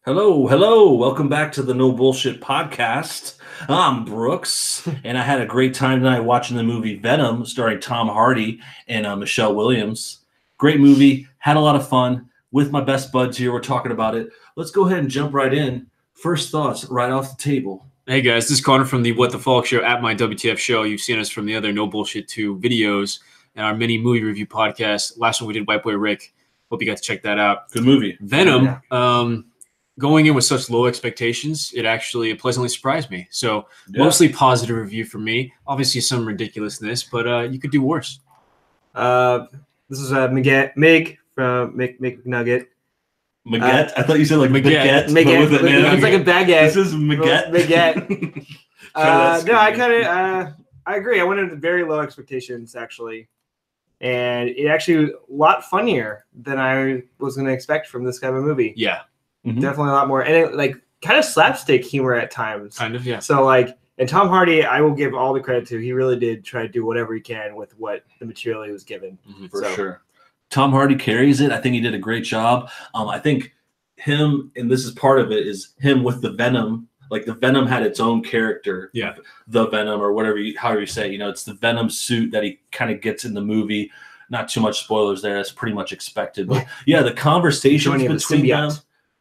Hello, hello. Welcome back to the No Bullshit Podcast. I'm Brooks, and I had a great time tonight watching the movie Venom, starring Tom Hardy and Michelle Williams. Great movie. Had a lot of fun with my best buds here. We're talking about it. Let's go ahead and jump right in. First thoughts right off the table. Hey guys, this is Connor from the What the Falk Show at my WTF show. You've seen us from the other No Bullshit 2 videos and our mini movie review podcast. Last one we did White Boy Rick. Hope you got to check that out. Good movie. Venom, going in with such low expectations, it actually pleasantly surprised me. So mostly positive review for me. Obviously some ridiculousness, but you could do worse. This is Mig from McNugget. Maguette? I thought you said like Maguette. Maguette. It's like a baguette. This is Maguette. Maguette. I agree. I went into very low expectations, actually. And it actually a lot funnier than I was going to expect from this kind of movie. Yeah. Mm-hmm. Definitely a lot more. And it, like, kind of slapstick humor at times. Kind of, yeah. So, like, and Tom Hardy, I will give all the credit to. He really did try to do whatever he can with what the material he was given. For sure. Tom Hardy carries it. I think he did a great job. I think him, and this is part of it, is him with the Venom. Like the Venom had its own character. Yeah. The Venom, or whatever however you say it. You know, it's the Venom suit that he kind of gets in the movie. Not too much spoilers there. That's pretty much expected. But yeah, the conversations between them.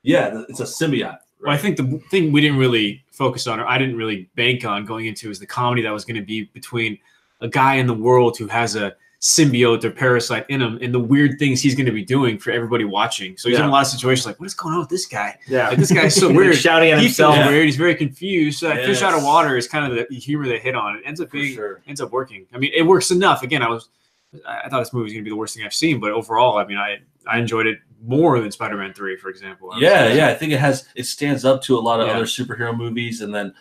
Yeah, it's a symbiote. Right? Well, I think the thing we didn't really focus on, or I didn't really bank on going into, is the comedy that was going to be between a guy in the world who has a symbiote or parasite in him, and the weird things he's going to be doing for everybody watching. So he's in a lot of situations like, what is going on with this guy? Yeah, like, this guy's so weird. Shouting at himself. He's weird. He's very confused. So Fish out of water is kind of the humor they hit on. It ends up working. I mean, it works enough. Again, I thought this movie was going to be the worst thing I've seen, but overall, I mean, I enjoyed it more than Spider-Man 3, for example. I think it stands up to a lot of other superhero movies. And then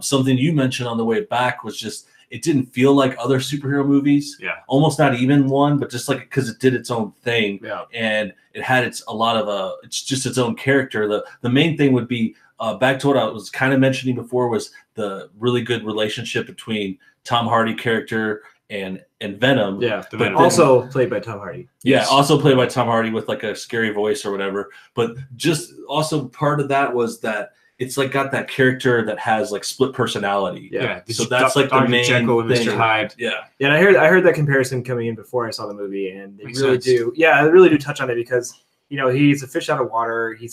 something you mentioned on the way back was just, it didn't feel like other superhero movies. Yeah. Almost not even one, but just like, because it did its own thing. Yeah. And it had it's just its own character. The main thing would be, back to what I was kind of mentioning before, was the really good relationship between Tom Hardy character and Venom. Yeah, but also played by Tom Hardy. Yeah, also played by Tom Hardy with like a scary voice or whatever. But just also part of that was that it's like got that character that has like split personality. Yeah. So that's like the main Jekyll and thing. Mr. Hyde. Yeah. Yeah, and I heard that comparison coming in before I saw the movie, and they really do. Yeah, they really do touch on it because, you know, he's a fish out of water. He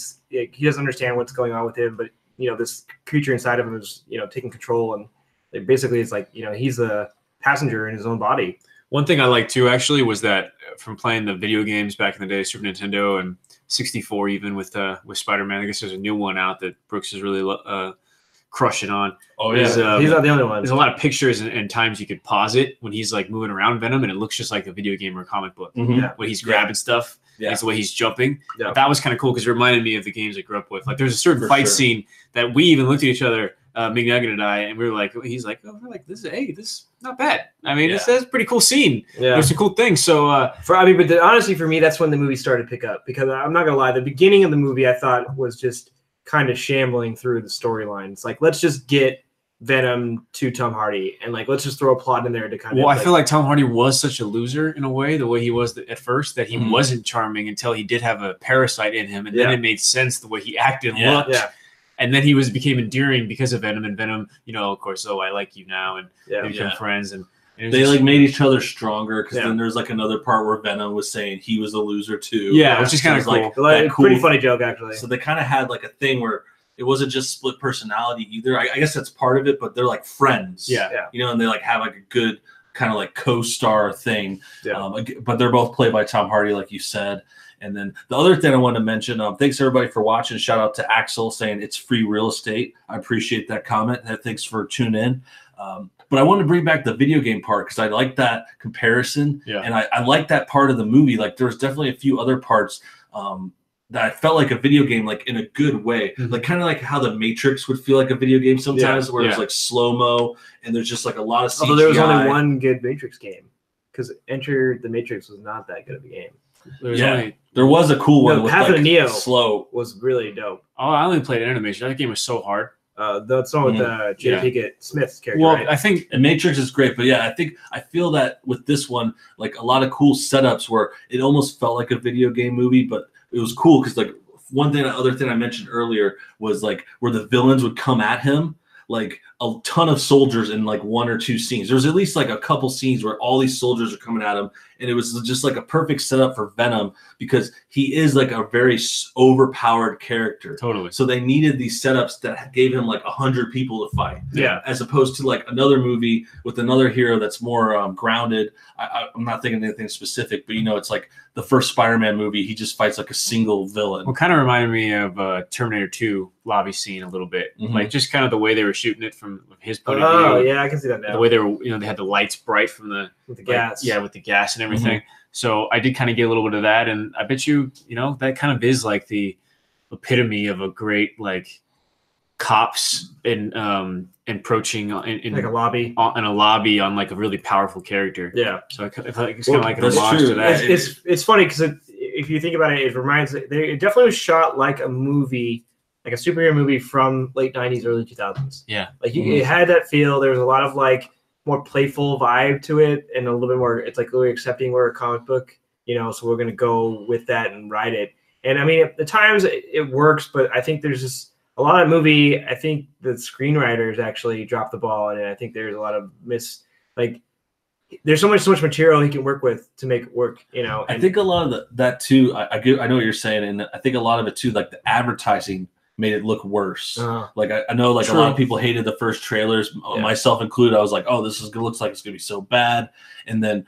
doesn't understand what's going on with him, but, you know, this creature inside of him is, you know, taking control, and basically it's like, you know, he's a passenger in his own body. One thing I liked too, actually, was that from playing the video games back in the day, Super Nintendo and 64, even with Spider-Man. I guess there's a new one out that Brooks is really crushing on. Oh yeah, he's not the only one. There's a lot of pictures and times you could pause it when he's like moving around Venom, and it looks just like a video game or a comic book. When he's grabbing stuff. Yeah. It's the way he's jumping. Yeah. That was kind of cool because it reminded me of the games I grew up with. Like there's a certain fight scene that we even looked at each other, McNugget and I, and we were like, he's like, oh, we're like, this is not bad. I mean, that's a pretty cool scene. Yeah. There's some cool things. So, honestly, for me, that's when the movie started to pick up, because I'm not gonna lie, the beginning of the movie I thought was just kind of shambling through the storylines. Like, let's just get Venom to Tom Hardy, and like, let's just throw a plot in there to kind of. Well, I feel like Tom Hardy was such a loser in a way, the way he was at first, that he wasn't charming until he did have a parasite in him, and then it made sense the way he acted and looked. Yeah. And then he became endearing because of Venom, and Venom, you know, of course, I like you now, and they become friends, and they like made each other stronger, because then there's like another part where Venom was saying he was a loser too. Yeah, which is kind of cool. Like pretty funny joke, actually. So they kind of had like a thing where it wasn't just split personality either. I guess that's part of it, but they're like friends. Yeah. You know, and they like have like a good kind of like co-star thing. Yeah. But they're both played by Tom Hardy, like you said. And then the other thing I want to mention, thanks everybody for watching. Shout out to Axel saying it's free real estate. I appreciate that comment. Thanks for tuning in. But I want to bring back the video game part, because I like that comparison. Yeah. And I like that part of the movie. Like there was definitely a few other parts that I felt like a video game, like in a good way. Like kind of like how the Matrix would feel like a video game sometimes, where it's like slow-mo and there's just like a lot of CGI. Although there was only one good Matrix game, because Enter the Matrix was not that good of a game. There was a cool one. Path of Neo slow was really dope. Oh, I only played animation. That game was so hard. That's one with Jada Pinkett Smith's character. Well, right? I think Matrix is great, but I feel that with this one, like a lot of cool setups where it almost felt like a video game movie, but it was cool because like other thing I mentioned earlier was like where the villains would come at him, like a ton of soldiers in like 1 or 2 scenes. There's at least like a couple scenes where all these soldiers are coming at him, and it was just like a perfect setup for Venom because he is like a very overpowered character. Totally. So they needed these setups that gave him like 100 people to fight. Yeah. As opposed to like another movie with another hero that's more grounded. I'm not thinking anything specific, but it's like the first Spider-Man movie. He just fights like a single villain. Well, kind of reminded me of Terminator 2 lobby scene a little bit. Like just kind of the way they were shooting it from his point of view. Oh yeah, I can see that now. The way they were, they had the lights bright from the gas. Yeah, with the gas and everything. So I did kind of get a little bit of that, and I bet you, that kind of is like the epitome of a great like cops approaching in like a lobby in a lobby on like a really powerful character. Yeah. So it's kind of like an homage to that. It's funny because if you think about it, it definitely was shot like a movie, like a superhero movie from late 90s, early 2000s. Yeah. Like it had that feel. There was a lot of like more playful vibe to it, and a little bit more. It's like really accepting we're a comic book, so we're gonna go with that and ride it. And I mean, at the times it works, but I think there's just a lot of movie. I think the screenwriters actually dropped the ball, and I think there's a lot of there's so much material he can work with to make it work. I think a lot of that too. I know what you're saying, and I think a lot of it too, like the advertising made it look worse. Like I know like a lot of people hated the first trailers, myself included. I was like, oh, looks like it's gonna be so bad. And then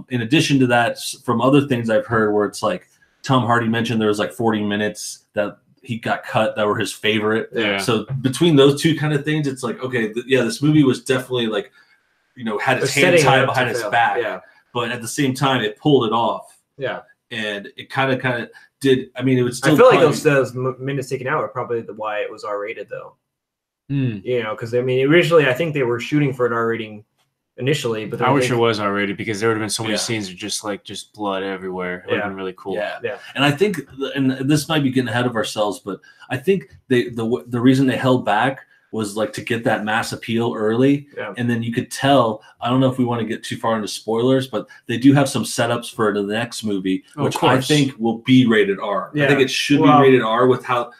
in addition to that, from other things I've heard where it's like Tom Hardy mentioned there was like 40 minutes that he got cut that were his favorite. Yeah. So between those two kind of things, it's like, okay, this movie was definitely like, had its hands tied behind its back. Yeah. But at the same time, it pulled it off. Yeah. And it kind of did. I mean, it was still. I feel like those minutes taken out were probably why it was R-rated, though. Because I mean, originally I think they were shooting for an R rating initially, but I wish it was R-rated because there would have been so many scenes of just blood everywhere. It would have been really cool. Yeah. And I think, and this might be getting ahead of ourselves, but I think the reason they held back was like to get that mass appeal early. Yeah. And then you could tell, I don't know if we want to get too far into spoilers, but they do have some setups for the next movie, which I think will be rated R. Yeah. I think it should be rated R with how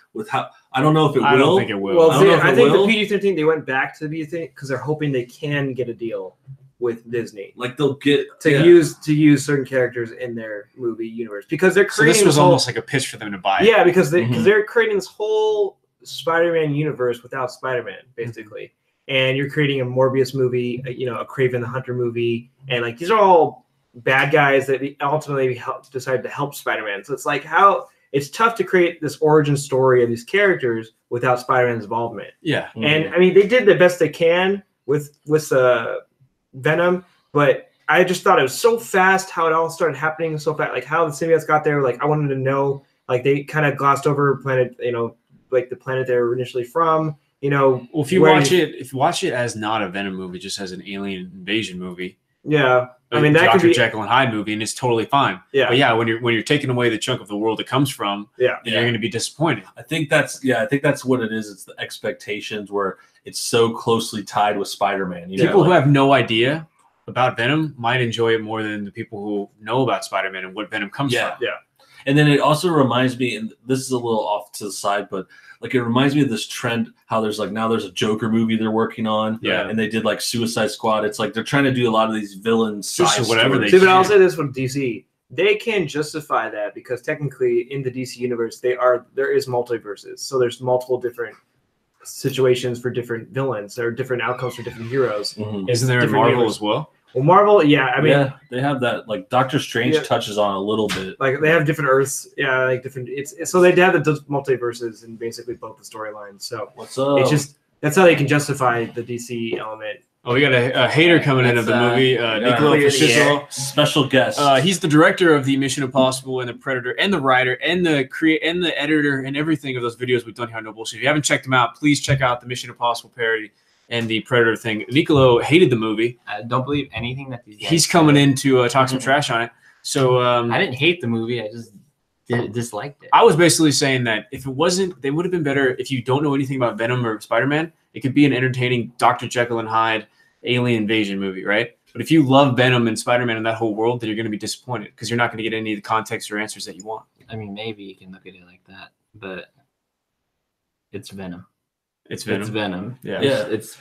I don't know if it will. I don't think it will. Well, I think the PG-13, they went back to the PG-13 because they're hoping they can get a deal with Disney. Like they'll get to use certain characters in their movie universe because they're creating. So this was almost like a pitch for them to buy it. Yeah, because they're creating this whole Spider-Man universe without Spider-Man, basically. And you're creating a Morbius movie, a Kraven the Hunter movie, and like these are all bad guys that ultimately decided to help Spider-Man. So it's like it's tough to create this origin story of these characters without Spider-Man's involvement. Yeah. And I mean, they did the best they can with Venom, but I just thought it was so fast how it all started happening so fast, like how the symbiotes got there. Like I wanted to know, like they kind of glossed over planet, like the planet they were initially from. Well, if you watch it as not a Venom movie, just as an alien invasion movie. Yeah. I mean, that Dr. could be Jekyll and Hyde movie, and it's totally fine. Yeah. But yeah, when you're taking away the chunk of the world it comes from, you're going to be disappointed. I think that's what it is. It's the expectations where it's so closely tied with Spider-Man. People who have no idea about Venom might enjoy it more than the people who know about Spider-Man and what Venom comes from. Yeah. And then it also reminds me, and this is a little off to the side, but like it reminds me of this trend how there's a Joker movie they're working on. Yeah. And they did like Suicide Squad. It's like they're trying to do a lot of these villains. Just whatever they do. But I'll say this with DC. They can justify that because technically in the DC universe there is multiverses. So there's multiple different situations for different villains. There are different outcomes for different heroes. Mm-hmm. Isn't there in Marvel as well? Well, Marvel, I mean, they have that. Like Doctor Strange touches on a little bit. Like they have different Earths, like different. So they have the multiverses in basically both the storylines. So what's up? It's just that's how they can justify the DC element. Oh, we got a hater coming in of the movie. Nicola Fascisto, special guest. He's the director of the Mission Impossible and the Predator and the writer and the editor and everything of those videos we've done here on No Bullshit. If you haven't checked them out, please check out the Mission Impossible parody and the Predator thing. Nicolo hated the movie. I don't believe anything that he's coming in to talk some trash on it. So I didn't hate the movie. I just disliked it. I was basically saying that if it wasn't, they would have been better if you don't know anything about Venom or Spider-Man. It could be an entertaining Dr. Jekyll and Hyde alien invasion movie, right? But if you love Venom and Spider-Man and that whole world, then you're going to be disappointed because you're not going to get any of the context or answers that you want. I mean, maybe you can look at it like that. but it's Venom. It's Venom. It's Venom. Yeah. It's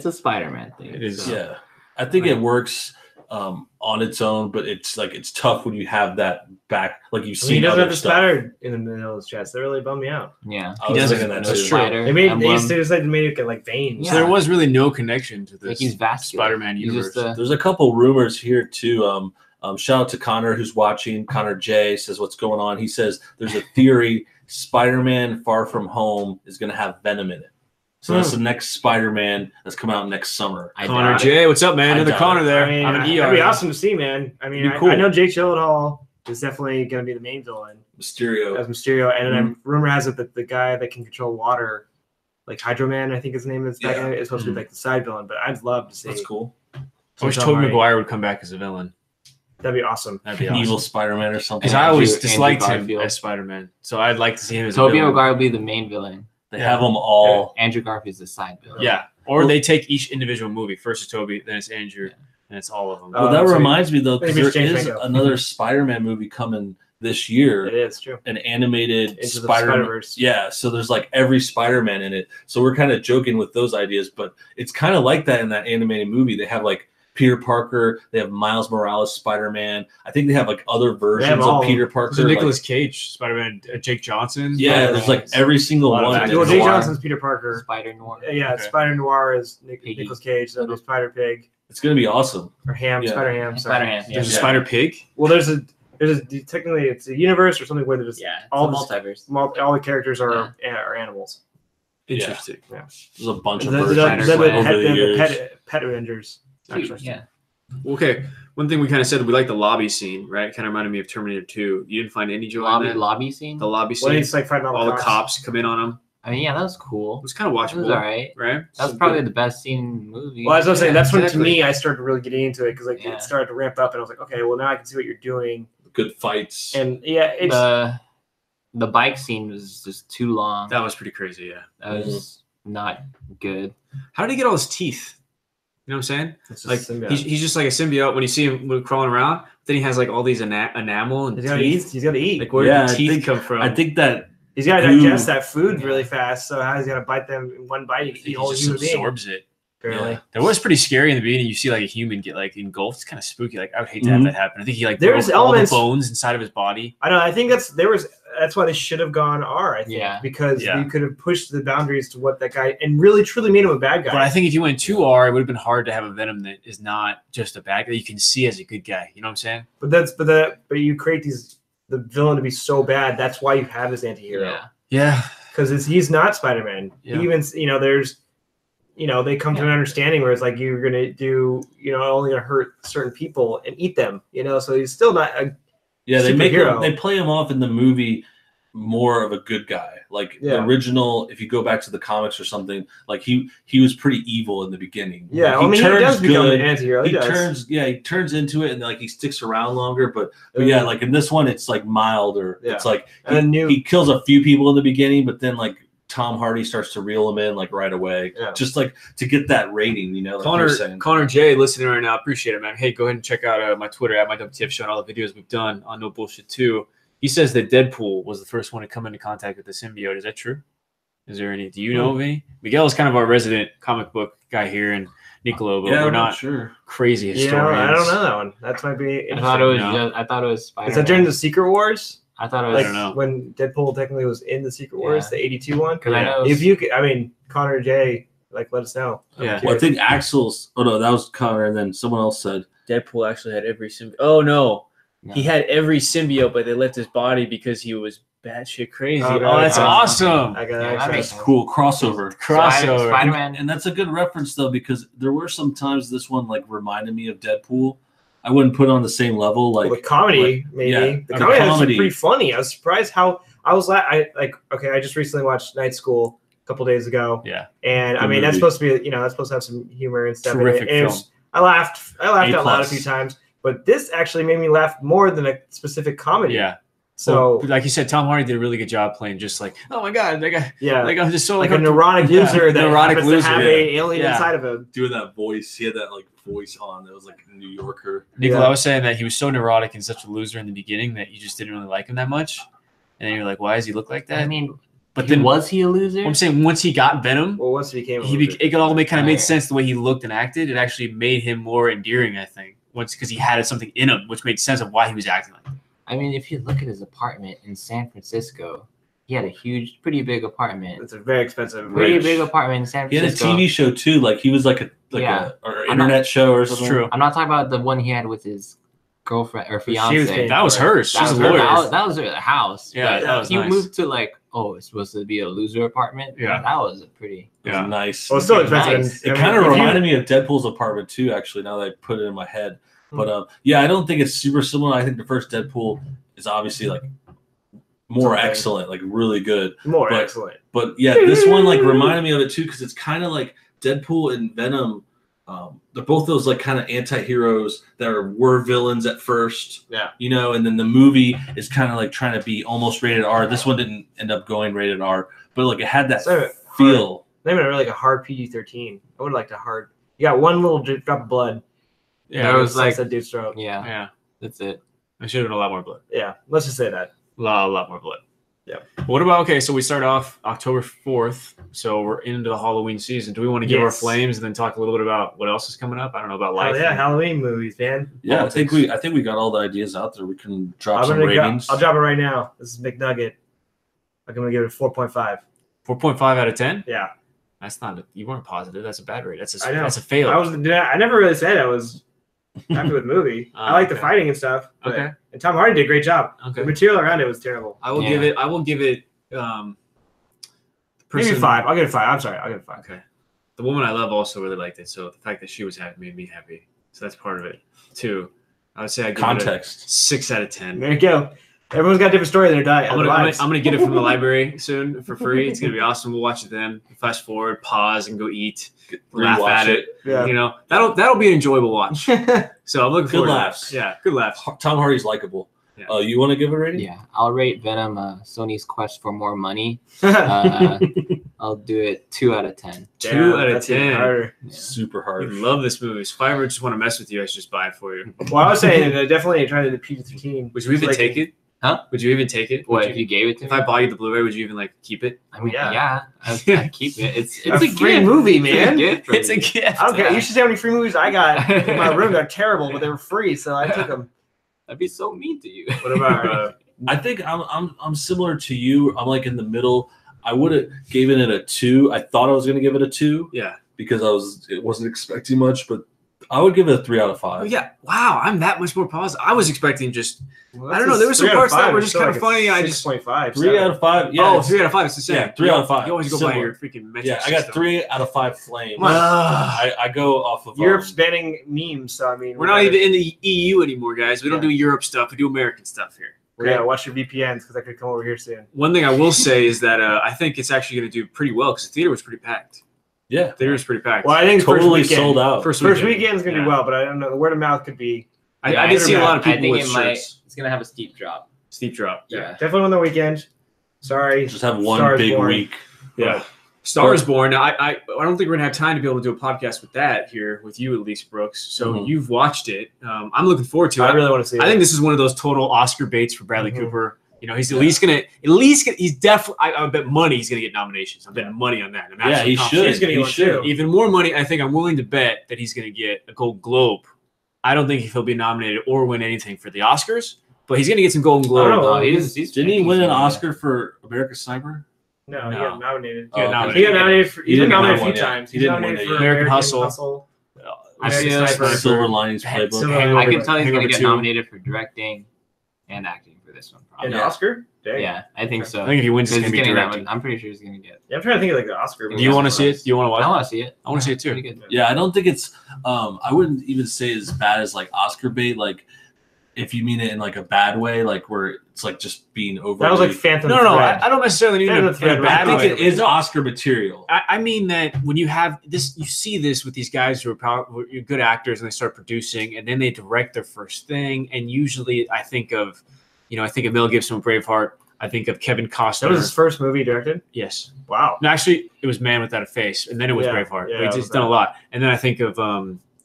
a Spider-Man thing. It is. So. Yeah. I think it works on its own, but it's tough when you have that back, like you've seen. He doesn't other have the stuff. spider in the middle of his chest. That really bummed me out. Yeah, I was thinking that too. spider. They decided to make it like veins. So there was really no connection to this he's vascular. Spider-Man universe. There's a couple rumors here too. Shout out to Connor who's watching. Connor J says, "What's going on?" He says, "There's a theory Spider-Man Far From Home is going to have Venom in it." So that's the next Spider-Man that's coming out next summer. Connor J, what's up, man? Another Connor there. I mean, I'm an ER. that'd be awesome to see, man. I mean, cool. I know Jake Gyllenhaal is definitely going to be the main villain. Mysterio. As Mysterio. And then rumor has it that the guy that can control water, like Hydro Man, I think his name is, is supposed to be like the side villain. But I'd love to see. That's cool. I wish Tobey Maguire would come back as a villain. That'd be awesome. That'd be awesome. Evil Spider-Man or something. Because I always disliked him as Spider-Man. So I'd like to see him as Tobey Maguire will be the main villain. They have them all. Andrew Garfield's the side villain. Yeah. Or they take each individual movie. First it's Tobey, then it's Andrew, and it's all of them. Well, that reminds me, though, because there is another Spider-Man movie coming this year. It is, true. An animated Into Spider-Man. Yeah, so there's like every Spider-Man in it. So we're kind of joking with those ideas, but it's kind of like that in that animated movie. They have like Peter Parker. They have Miles Morales Spider-Man. I think they have like other versions of Peter Parker. There's Nicolas Cage Spider-Man, Jake Johnson. Yeah, there's like every single one. Well, Jake Johnson's Peter Parker. Spider Noir. Yeah, Spider Noir is Nicolas Cage. So there's Spider Pig. It's gonna be awesome. Or Ham, Spider Ham. Spider Ham. There's a Spider Pig. Well, there's a technically it's a universe or something where there's all multiverse. All the characters are animals. Interesting. Yeah. There's a bunch of versions over the years. Pet Avengers. Actually. Yeah. Okay. One thing we kind of said, we like the lobby scene, right? It kind of reminded me of Terminator 2. You didn't find any joy in that? Lobby scene? The lobby scene. Well, it's like fighting all the cops come in on them. I mean, yeah, that was cool. It was kind of watchable. It was all right. Right? That was probably the best scene in the movie. Well, as I was saying, that's when to me I started really getting into it because it started to ramp up and I was like, okay, well now I can see what you're doing. Good fights. And yeah, it's the bike scene was just too long. That was pretty crazy, yeah. That was not good. How did he get all his teeth? You know what I'm saying? It's like he's just like a symbiote when you see him crawling around. Then he has like all these enamel and teeth. He's got to eat. Like where do the teeth come from? I think that he's got to digest that food really fast. So how he's got to bite them in one bite? He just absorbs it. Barely. Yeah. That was pretty scary in the beginning. You see like a human get like engulfed. It's kind of spooky. Like I would hate to have that happen. I think he like broke all the bones inside of his body. I know. I think that's why they should have gone R. I think because you could have pushed the boundaries to what that guy and really truly made him a bad guy. But I think if you went too R, it would have been hard to have a Venom that is not just a bad guy. You can see as a good guy. You know what I'm saying? But you create the villain to be so bad. That's why you have this anti-hero. Yeah. Because he's not Spider-Man. Yeah. Even they come to an understanding where it's like you're gonna do only gonna hurt certain people and eat them. So he's still not a they play him off in the movie more of a good guy. Like the original, if you go back to the comics or something, like he was pretty evil in the beginning. Yeah, like, he does become an anti-hero. He turns into it and like he sticks around longer. But yeah, like in this one, it's like milder. It's like he kills a few people in the beginning, but then like Tom Hardy starts to reel him in like right away, just like to get that rating, Like Connor J listening right now, appreciate it, man. Hey, go ahead and check out my Twitter at my WTF show and all the videos we've done on No Bullshit 2. He says that Deadpool was the first one to come into contact with the symbiote. Is that true? Is there any? Do you know of any? Miguel is kind of our resident comic book guy here, and Nicolo, but we're not crazy historians. I don't know that one. That might be. I thought it was Spider-Man. Is that during the Secret Wars? I thought it was. I don't know. When Deadpool technically was in the Secret Wars, the 82 one. Because I know if you could, Connor J, let us know. Yeah. Well, I think Axel's. Oh no, that was Connor, and then someone else said Deadpool actually had every symbiote. Oh no, he had every symbiote, but they left his body because he was batshit crazy. Oh, that's awesome. That's cool. Crossover. Spider-Man. And that's a good reference though, because there were some times this one like reminded me of Deadpool. I wouldn't put it on the same level. Like the comedy, maybe. Yeah, the comedy was pretty funny. I was surprised how I just recently watched Night School a couple days ago. Yeah. And good that's supposed to be, that's supposed to have some humor and stuff. Terrific film. I laughed out loud a few times, but this actually made me laugh more than a specific comedy. Yeah. So, like you said, Tom Hardy did a really good job playing just like, oh my god, I'm just so like a neurotic loser that happens to have an alien inside of him. Doing that voice, he had that like voice on that was like a New Yorker. Nicola, I was saying that he was so neurotic and such a loser in the beginning that you just didn't really like him that much. and then you're like, why does he look like that? I mean, but then was he a loser? I'm saying once he got Venom, well, once he became, it all kind of made sense the way he looked and acted. It actually made him more endearing, I think, once because he had something in him, which made sense of why he was acting like that. I mean, if you look at his apartment in San Francisco, he had a pretty big apartment. It's a very expensive, big apartment in San Francisco. He had a TV show too, like he was like an internet show or something. True. I'm not talking about the one he had with his girlfriend or fiance. That was hers. She's a lawyer. That was her house. Yeah, that was he nice. moved to like, it's supposed to be a loser apartment. Yeah, that was a pretty. It was nice. Well, it's still expensive. Nice. It kind of reminded me of Deadpool's apartment too. Actually, now that I put it in my head, but I don't think it's super similar. I think the first Deadpool is obviously like more excellent, like really good. Excellent. But yeah, this one like reminded me of it too because it's kind of like Deadpool and Venom. They're both those like kind of anti-heroes that were villains at first. Yeah. And then the movie is kind of like trying to be almost rated R. This one didn't end up going rated R, but like it had that feel. They made it like a hard PG-13. I would have liked a hard. You got one little drop of blood. Yeah, it was like that dude's throat. Yeah, that's it. I should have been a lot more blood. Yeah, let's just say that. A lot more blood. Yeah. What about so we start off October 4th, so we're into the Halloween season. Do we want to give our flames and then talk a little bit about what else is coming up? I don't know about life. Yeah, Halloween movies, man. Yeah, I think we got all the ideas out there. We can drop some ratings. I'll drop it right now. This is McNugget. I'm gonna give it a 4.5. 4.5 out of 10. Yeah. That's not. You weren't positive. That's a bad rate. That's a fail. I never really said I was happy with the movie. I like the fighting and stuff. Okay. And Tom Hardy did a great job. Okay. The material around it was terrible. I will give it. Maybe 5. I'll give it 5. I'm sorry. I'll give it 5. Okay. The woman I love also really liked it, so the fact that she was happy made me happy. So that's part of it. 2, I would say I give context. It a 6 out of 10. There you go. Everyone's got a different story in their diet. I'm gonna get it from the library soon for free. It's gonna be awesome. We'll watch it then. Fast forward, pause, and go eat. Laugh at it. Yeah. That'll be an enjoyable watch. So I'm looking forward. Good laughs. Yeah, good laughs. Tom Hardy's likable. Yeah. You want to give it a rating? Yeah, I'll rate Venom Sony's quest for more money. I'll do it 2 out of 10. 2 out of 10. Yeah. Super hard. I love this movie. If I ever just want to mess with you, I should just buy it for you. Well, I was saying definitely try to the PG-13. Would you even take it? Huh? Would you even take it? What if you gave it to me? If I buy you the Blu-ray, would you even keep it? I mean, I'd keep it. It's a free movie, man. It's a gift. I don't care. You should see how many free movies I got in my room. They're terrible, but they were free, so I took them. I'd be so mean to you. What about? I think I'm similar to you. I'm like in the middle. I would have given it a 2. I thought I was going to give it a 2. Yeah, because I wasn't expecting much, but I would give it a 3 out of 5. Oh, yeah. Wow, I'm that much more positive. I was expecting just. Well, I don't know. There were some parts that were just kind of funny. I just 6.5. 3 out of 5. Yeah. 3 out of 5. It's the same. Yeah, 3 out of 5. You always go by your freaking metrics. Yeah, I got 3 out of 5 flames. I go off of Europe's banning memes. So I mean, we're not even in the EU anymore, guys. We don't do Europe stuff. We do American stuff here. Yeah, watch your VPNs because I could come over here soon. One thing I will say is that I think it's actually going to do pretty well because the theater was pretty packed. Yeah, the theater was pretty packed. Well, I think totally sold out. First weekend is going to do well, but I don't know. The word of mouth could be. I did see a lot of people I think with shirts. It's going to have a steep drop. Steep drop. Yeah, definitely on the weekend. Sorry, just have one big week. Yeah. Star is Born. Now, I don't think we're gonna have time to be able to do a podcast with that here with you at least, Brooks. So you've watched it. I'm looking forward to it. I really want to see it. I think this is one of those total Oscar baits for Bradley Cooper. You know, he's he's definitely. I bet money he's gonna get nominations. I'm betting money on that. Yeah, he should. He's gonna get even more money. I think I'm willing to bet that he's gonna get a Gold Globe. I don't think he'll be nominated or win anything for the Oscars, but he's gonna get some Golden Globe. Didn't he win an Oscar for American Sniper? No, he got nominated. He got nominated. He did nominated a few times. He didn't win it. American Hustle. I've seen Silver Linings Playbook. I can tell he's going to get nominated for directing and acting for this one. Probably. An Oscar? Dang. Yeah, I think so. I think if he wins, it's going to be directing. I'm pretty sure he's going to get. Yeah, I'm trying to think of like the Oscar. Do you want to see it? Do you want to watch it? I want to see it. I want to see it too. Yeah, I don't think it's. I wouldn't even say as bad as like Oscar bait. Like, if you mean it in like a bad way, like where it's like just being over. That was like Phantom. No, I don't necessarily mean it in a bad way. I think it is Oscar material. I mean that when you have this, you see this with these guys who are good actors and they start producing and then they direct their first thing. And usually I think of Mel Gibson with Braveheart. I think of Kevin Costner. That was his first movie he directed? Yes. Wow. No, actually, it was Man Without a Face, and then it was Braveheart. Yeah, he's done a lot. And then I think of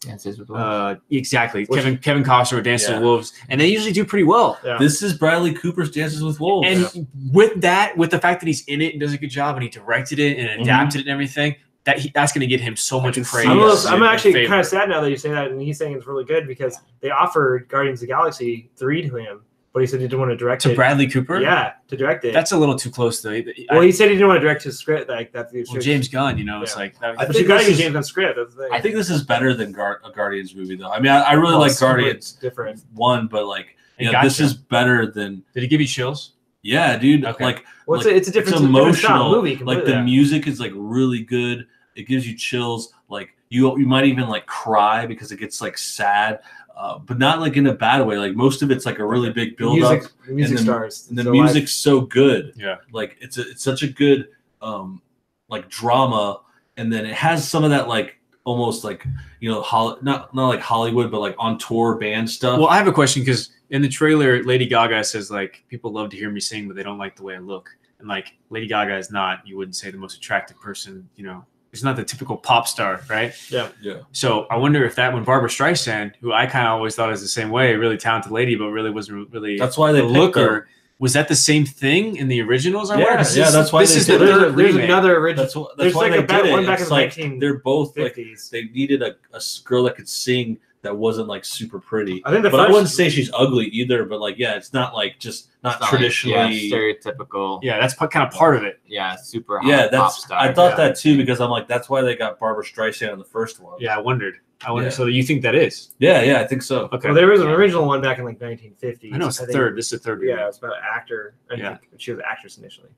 Dances with Wolves. Exactly. Kevin Costner Dances with Wolves, and they usually do pretty well. Yeah. This is Bradley Cooper's Dances with Wolves, and with the fact that he's in it and does a good job, and he directed it and adapted it and everything, that's going to get him so much praise. I'm actually kind of sad now that you say that, and he's saying it's really good because they offered Guardians of the Galaxy 3 to him. But he said he didn't want to direct it. To Bradley Cooper? Yeah, to direct it. That's a little too close, though. Well, he said he didn't want to direct his script. Like that's James Gunn, it's like. I think got to get James Gunn's script. That's the thing. I think this is better than a Guardians movie, though. I mean, I really like Guardians. Different one, but like, this is better than. Did it give you chills? Yeah, dude. Okay. Like, it's a different, it's emotional movie. Like the music is like really good. It gives you chills. Like you might even like cry because it gets like sad. But not like in a bad way. Like most of it's like a really big build up. Music stars. And the music's so good. Yeah. Like it's such a good like drama, and then it has some of that like almost like not like Hollywood, but like on tour band stuff. Well, I have a question because in the trailer, Lady Gaga says like people love to hear me sing, but they don't like the way I look. And like Lady Gaga is not, you wouldn't say, the most attractive person, It's not the typical pop star, right? Yeah. So I wonder if that when Barbara Streisand, who I kind of always thought was the same way, really talented lady, but really wasn't really. That's why they look her. Was that the same thing in the originals? Yeah, that's why there's another original. That's why they did it. One back in the like 1950s. They're both like they needed a girl that could sing that wasn't like super pretty. I think I wouldn't say she's ugly either. But like, it's not like just not traditionally stereotypical. Yeah, that's kind of part of it. Yeah, super hot pop star. I thought that too because I'm like that's why they got Barbara Streisand in the first one. Yeah, I wondered. So you think that is? Yeah, I think so. Okay. Well, there was an original one back in like 1950s. I know it's the third. This is the third. Yeah, it's about an actor. I think she was an actress initially.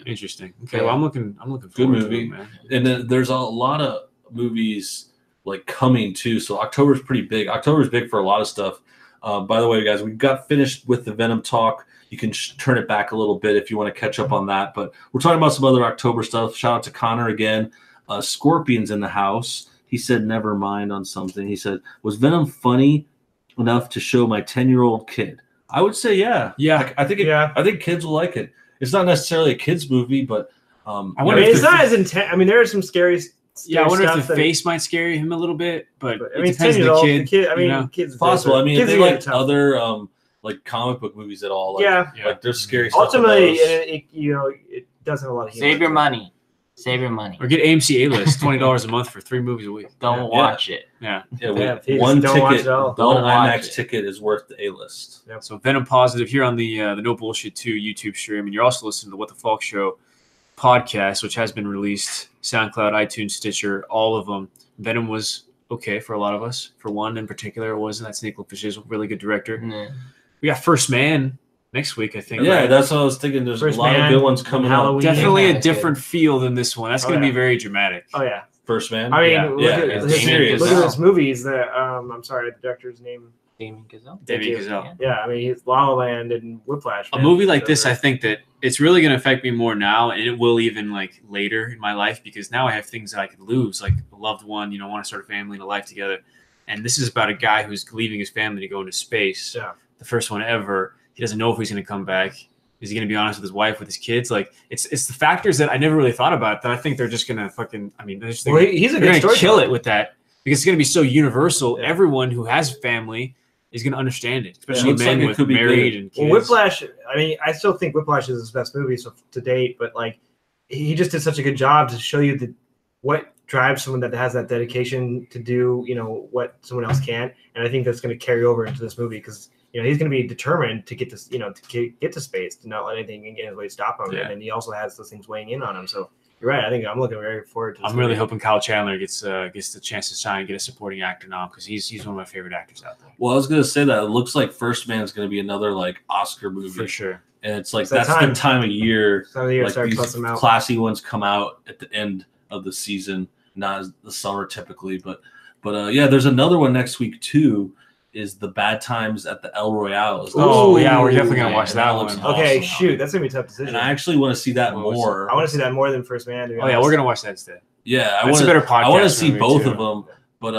Interesting. Okay, well I'm looking forward good movie. To it, man. And then there's a lot of movies like coming too. So October's pretty big. October's big for a lot of stuff. By the way, guys, we got finished with the Venom talk. You can turn it back a little bit if you want to catch up on that. But we're talking about some other October stuff. Shout out to Connor again. Scorpion's in the house. He said never mind on something. He said, was Venom funny enough to show my 10-year-old kid? I would say yeah. Yeah. I think kids will like it. It's not necessarily a kid's movie, but it's not as intense. I mean, there are some scary. I wonder if the face might scare him a little bit, but it depends on the kid. Kids possible. I mean, if they like other like comic book movies at all, like there's scary stuff. Ultimately, it doesn't have a lot of humor. Save your money. Save your money. Or get AMC A-list, $20 a month for 3 movies a week. Don't watch it. Yeah. One IMAX ticket is worth the A-list. Yeah. So Venom Positive here on the No Bullshit 2 YouTube stream, and you're also listening to the What the Falk Show podcast, which has been released, SoundCloud, iTunes, Stitcher, all of them. Venom was okay for a lot of us. For one in particular, it wasn't. That's Nick Lopez, a really good director. We got First Man next week, I think. Yeah, that's what I was thinking. There's a lot of good ones coming out. Definitely a different feel than this one. That's going to be very dramatic. Oh, yeah. First Man? I mean, look at those movies that, I'm sorry, the director's name. Damien Chazelle. Yeah, I mean, he's La La Land and Whiplash. A movie like this, I think that it's really going to affect me more now, and it will even like later in my life, because now I have things that I could lose, like a loved one, want to start a family and a life together. And this is about a guy who's leaving his family to go into space. Yeah. The first one ever. He doesn't know if he's going to come back. Is he going to be honest with his wife, with his kids? Like, it's the factors that I never really thought about that I think they're just going to fucking, I mean, he's a good story. Kill it with that, because it's going to be so universal. Yeah. Everyone who has family is going to understand it, especially men with married and kids. Well, Whiplash, I mean, I still think Whiplash is his best movie to date, but like, he just did such a good job to show you what drives someone that has that dedication to do, what someone else can't. And I think that's going to carry over into this movie, because he's going to be determined to get this, to get to space, to not let anything get in his way stop him. Yeah. And then he also has those things weighing in on him. So you're right. I think I'm looking very forward to this. I'm really hoping Kyle Chandler gets the chance to shine and get a supporting actor nom, because he's one of my favorite actors out there. Well, I was going to say that it looks like First Man is going to be another like Oscar movie for sure. And it's like that's the time of year. Like these classy ones come out at the end of the season, not as the summer typically. But there's another one next week too. Is the Bad Times at the El Royale. We're definitely gonna watch that one. Okay, awesome. Shoot, that's gonna be a tough decision. And I actually want to see that more. I want to see that more than First Man. Oh yeah, we're gonna watch that instead. Yeah, that's a better podcast. I want to see both of them, but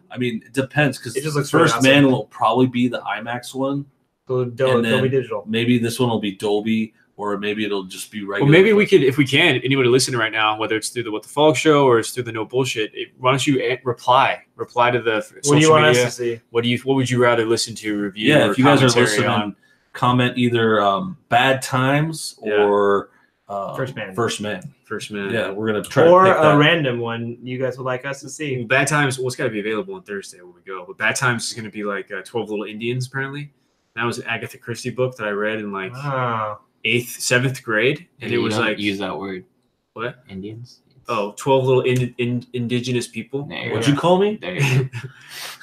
I mean, it depends, because First Man will probably be the IMAX one, Dolby Digital. Maybe this one will be Dolby, or maybe it'll just be regular. Well, maybe we could, if we can, anybody listening right now, whether it's through the What the Folk show or it's through the No Bullshit, why don't you reply to the social media? What do you want us to see? What would you rather listen to, review? Yeah, or if you guys are listening, on, comment either Bad Times or First Man. Yeah, we're gonna try or to pick a that. random one you guys would like us to see. Well, Bad Times. Well, it's got to be available on Thursday when we go. But Bad Times is going to be like 12 Little Indians. Apparently, that was an Agatha Christie book that I read in like 7th grade, and it was like use that word. What? Indians. Oh, 12 little indigenous people. What'd you call me? There you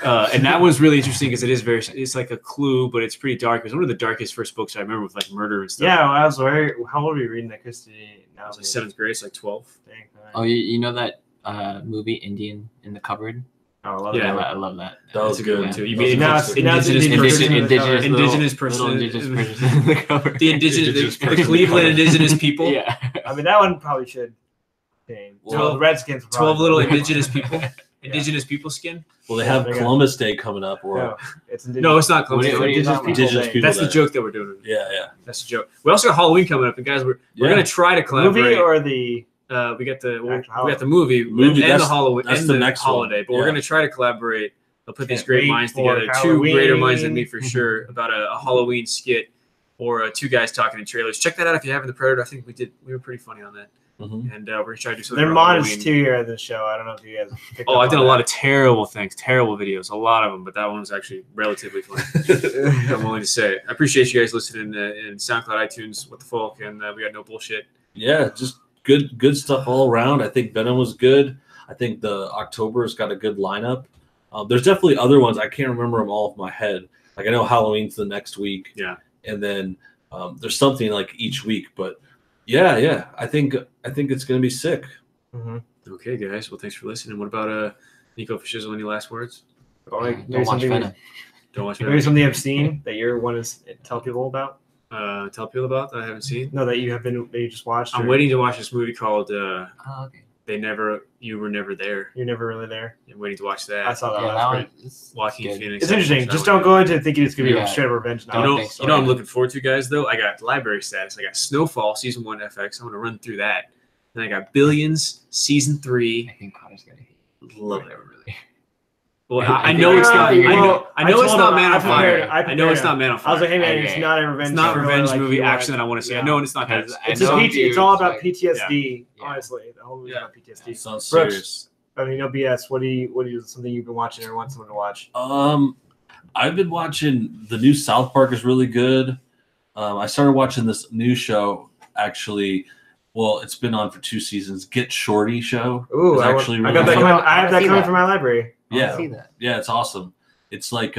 go. And that was really interesting because it's like a clue, but it's pretty dark. It was one of the darkest first books I remember with like murder and stuff. Yeah, I was very. How old were you reading that, Christy? I was like 7th grade, it's like 12. Dang, Oh, you know that movie Indian in the Cupboard? Oh, I love Yeah. that. I love that. That was That's a good one good too. You That mean was indigenous person in the cupboard. The indigenous the Cleveland indigenous people. Yeah. I mean, that one probably should change. Well, the Redskins. 12 little indigenous people. Indigenous people skin. Well, they have Yeah. Columbus Day coming up, or No, it's No, it's not Columbus. What are you talking about? Indigenous people. That's the Day. joke that we're doing. Yeah. That's the joke. We also got Halloween coming up, and guys, we're gonna try to collaborate. movie or the. We got the Actual movie Movie, and the that's- Halloween that's and the the next holiday, one. but we're Yeah. gonna try to collaborate. They'll put these Can't great wait minds for together, two greater minds than me Halloween. for sure, about a Halloween skit or two guys talking in trailers. Check that out if you haven't. The Predator. I think we were pretty funny on that, Mhm. and we're gonna try to do something. They're for modest Halloween. too here at the show. I don't know if you guys. picked Oh, up I did on a lot that. of terrible things, terrible videos, a lot of them, but that one was actually relatively funny. I'm willing to say it. I appreciate you guys listening in SoundCloud, iTunes, What the Folk, and we got No Bullshit. Yeah, just good stuff all around. I think Venom was good. I think the October's got a good lineup. There's definitely other ones. I can't remember them all off my head. Like I know Halloween's the next week. Yeah. And then there's something like each week. But yeah. I think it's gonna be sick. Mhm. Okay, guys. Well, thanks for listening. What about Nico Fishizzle? Any last words? Or Don't maybe watch something- Venom. Don't watch Maybe Venom. something you've seen that you want to tell people about. Tell people about that I haven't seen. No, that you have been. That you just watched. I'm or waiting to watch this movie called Oh, okay. You Were Never There. You're never really there. I'm waiting to watch that. I saw that. Yeah, last that night. one. It's Joaquin good. Phoenix. It's interesting. Just don't go into thinking it's gonna be Yeah. a straight revenge You novel. know, think so. you know what I'm looking forward to, guys, though? I got Library Status. I got Snowfall, Season 1 FX. I'm going to run through that. Then I got Billions, Season 3. I think Connor's gonna hate. Love that. really. Well, I I know think- it's not. I Well, know I it's told not him- Man I on Fire. prepared- I I know it's prepared. not Man on I was Fire. like, hey man, Okay. it's not a revenge. It's not a thriller revenge like movie you action want. that I want to see. I Yeah. know it's not that. Because I It's know- just know it's all about like- PTSD. Yeah. Honestly, the whole movie's Yeah. about PTSD. Sounds Brooks. serious. I mean, no BS. What do you something you've been watching or want someone to watch? I've been watching the new South Park is really good. I started watching this new show actually. Well, it's been on for 2 seasons. Get Shorty show. Ooh, It's I actually got really that good. coming. I have I that see coming that. from my library. I wanna Yeah. see that. Yeah, it's awesome. It's like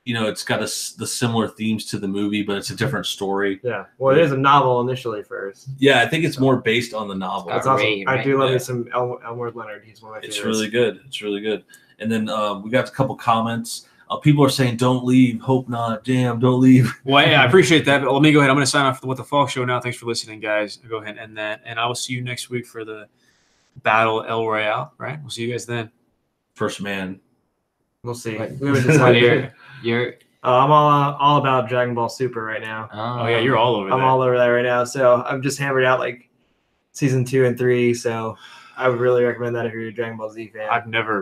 it's got the similar themes to the movie, but it's a different story. Yeah. Well, it is a novel initially first. Yeah, I think it's more based on the novel. That's awesome. Ray, I right? do love Yeah. me some Elmore Leonard. He's one of my favorites. It's really good. It's really good. And then we got a couple comments. People are saying, "Don't leave. Hope not. Damn, don't leave." Well, yeah, I appreciate that. But let me go ahead. I'm going to sign off for the What the Folk show now. Thanks for listening, guys. I'll go ahead and end that. And I will see you next week for the Battle El Royale, right? We'll see you guys then. First man. We'll see. What- We haven't what decided. you're I'm all about Dragon Ball Super right now. Oh, yeah, you're all over I'm that. all over that right now. So I'm just hammered out like season 2 and 3. So I would really recommend that if you're a Dragon Ball Z fan. I've never